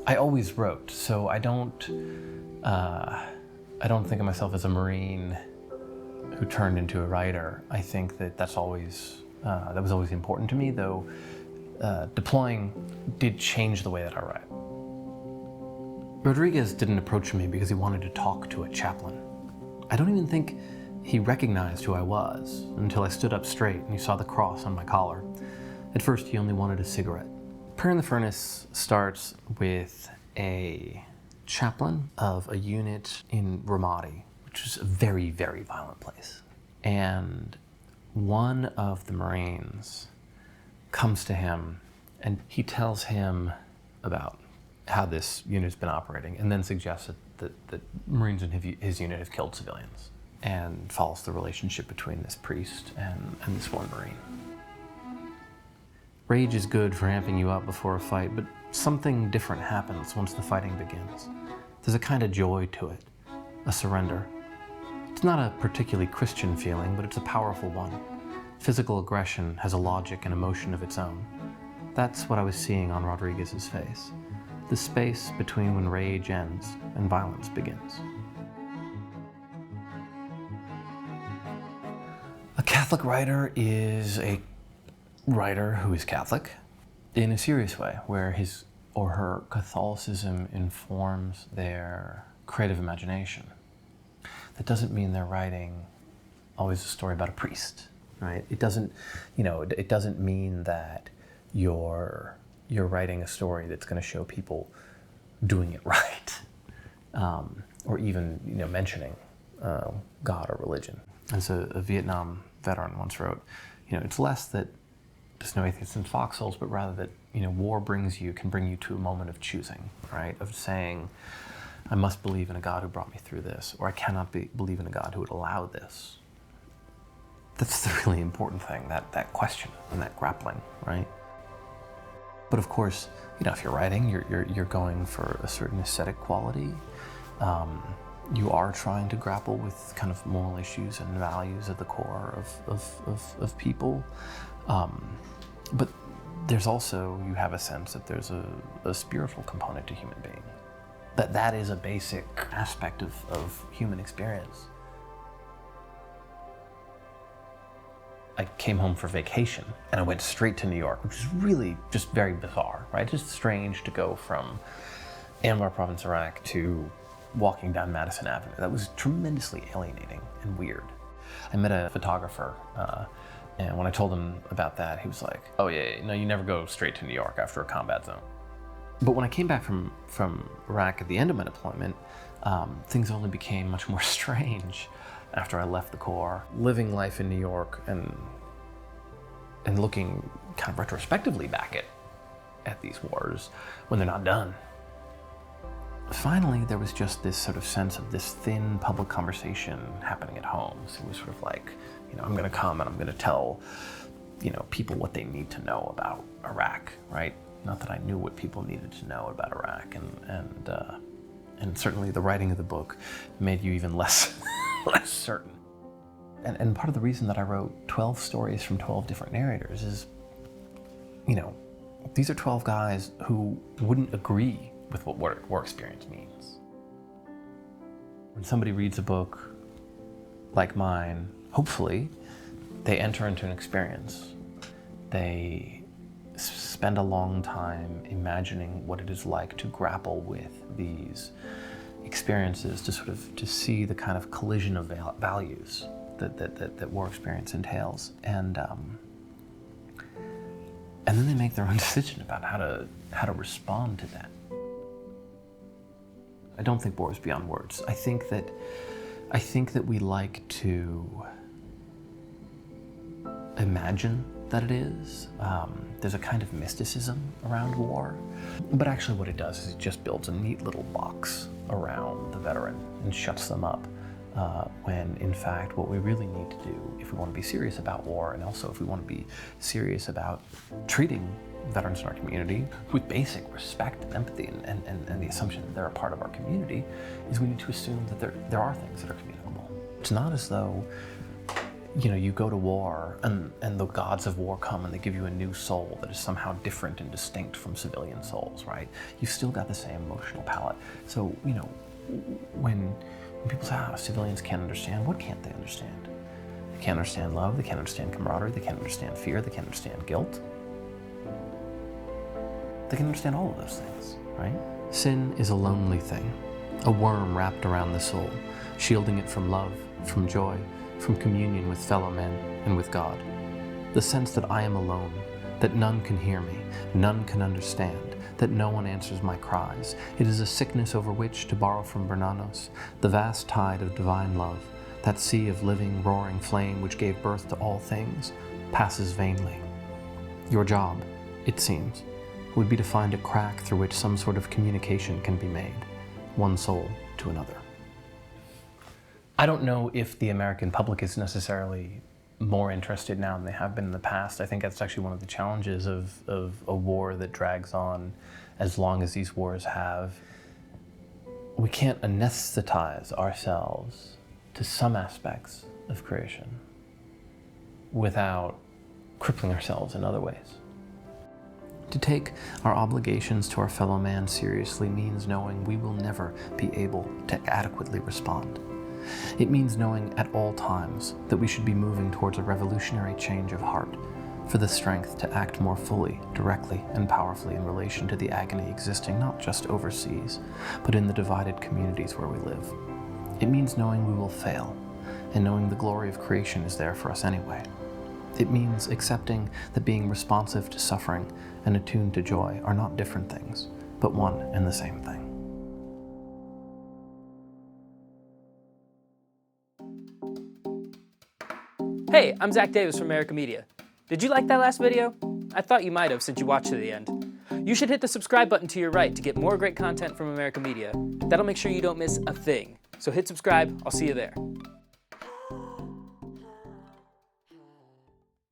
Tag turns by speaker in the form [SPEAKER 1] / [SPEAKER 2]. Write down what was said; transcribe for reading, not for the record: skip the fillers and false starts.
[SPEAKER 1] I always wrote, so I don't think of myself as a Marine who turned into a writer. I think that that was always important to me, though deploying did change the way that I write. Rodriguez didn't approach me because he wanted to talk to a chaplain. I don't even think he recognized who I was until I stood up straight and he saw the cross on my collar. At first, he only wanted a cigarette. Prayer in the Furnace starts with a chaplain of a unit in Ramadi, which is a very, very violent place. And one of the Marines comes to him and he tells him about how this unit's been operating, and then suggests that Marines in his unit have killed civilians, and follows the relationship between this priest and this one Marine. Rage is good for amping you up before a fight, but something different happens once the fighting begins. There's a kind of joy to it, a surrender. It's not a particularly Christian feeling, but it's a powerful one. Physical aggression has a logic and emotion of its own. That's what I was seeing on Rodriguez's face. The space between when rage ends and violence begins. A Catholic writer is a writer who is Catholic in a serious way, where his or her Catholicism informs their creative imagination. That doesn't mean they're writing always a story about a priest, right? It doesn't mean that you're writing a story that's going to show people doing it right, or even mentioning God or religion. As a Vietnam veteran once wrote, it's less that there's no atheists in foxholes, but rather that war can bring you to a moment of choosing, right? Of saying, I must believe in a God who brought me through this, or I cannot believe in a God who would allow this. That's the really important thing, that question and that grappling, right? But of course, if you're writing, you're going for a certain aesthetic quality. You are trying to grapple with kind of moral issues and values at the core of people. But there's also, you have a sense that there's a spiritual component to human being. That is a basic aspect of human experience. I came home for vacation and I went straight to New York, which is really just very bizarre, right? Just strange to go from Anbar Province, Iraq to walking down Madison Avenue. That was tremendously alienating and weird. I met a photographer, and when I told him about that, he was like, oh yeah, no, you never go straight to New York after a combat zone. But when I came back from Iraq at the end of my deployment, things only became much more strange after I left the Corps. Living life in New York and looking kind of retrospectively back at these wars when they're not done. Finally, there was just this sort of sense of this thin public conversation happening at home. So it was sort of like, I'm gonna come and I'm gonna tell, people what they need to know about Iraq, right? Not that I knew what people needed to know about Iraq, and certainly the writing of the book made you even less certain. And part of the reason that I wrote 12 stories from 12 different narrators is, these are 12 guys who wouldn't agree with what war experience means. When somebody reads a book like mine, hopefully they enter into an experience. They spend a long time imagining what it is like to grapple with these experiences, to see the kind of collision of values that war experience entails, and then they make their own decision about how to respond to that. I don't think war is beyond words. I think that we like to imagine that it is. There's a kind of mysticism around war, but actually what it does is it just builds a neat little box around the veteran and shuts them up, when in fact what we really need to do, if we want to be serious about war, and also if we want to be serious about treating veterans in our community with basic respect and empathy and the assumption that they're a part of our community, is we need to assume that there are things that are communicable. It's not as though you go to war and the gods of war come and they give you a new soul that is somehow different and distinct from civilian souls, right? You've still got the same emotional palette. So, when people say, civilians can't understand, what can't they understand? They can't understand love, they can't understand camaraderie, they can't understand fear, they can't understand guilt. They can understand all of those things, right? Sin is a lonely thing, a worm wrapped around the soul, shielding it from love, from joy, from communion with fellow men and with God. The sense that I am alone, that none can hear me, none can understand, that no one answers my cries. It is a sickness over which, to borrow from Bernanos, the vast tide of divine love, that sea of living, roaring flame which gave birth to all things, passes vainly. Your job, it seems, would be to find a crack through which some sort of communication can be made, one soul to another. I don't know if the American public is necessarily more interested now than they have been in the past. I think that's actually one of the challenges of a war that drags on as long as these wars have. We can't anesthetize ourselves to some aspects of creation without crippling ourselves in other ways. To take our obligations to our fellow man seriously means knowing we will never be able to adequately respond. It means knowing at all times that we should be moving towards a revolutionary change of heart for the strength to act more fully, directly, and powerfully in relation to the agony existing not just overseas, but in the divided communities where we live. It means knowing we will fail, and knowing the glory of creation is there for us anyway. It means accepting that being responsive to suffering and attuned to joy are not different things, but one and the same thing.
[SPEAKER 2] Hey, I'm Zach Davis from America Media. Did you like that last video? I thought you might have since you watched to the end. You should hit the subscribe button to your right to get more great content from America Media. That'll make sure you don't miss a thing. So hit subscribe, I'll see you there.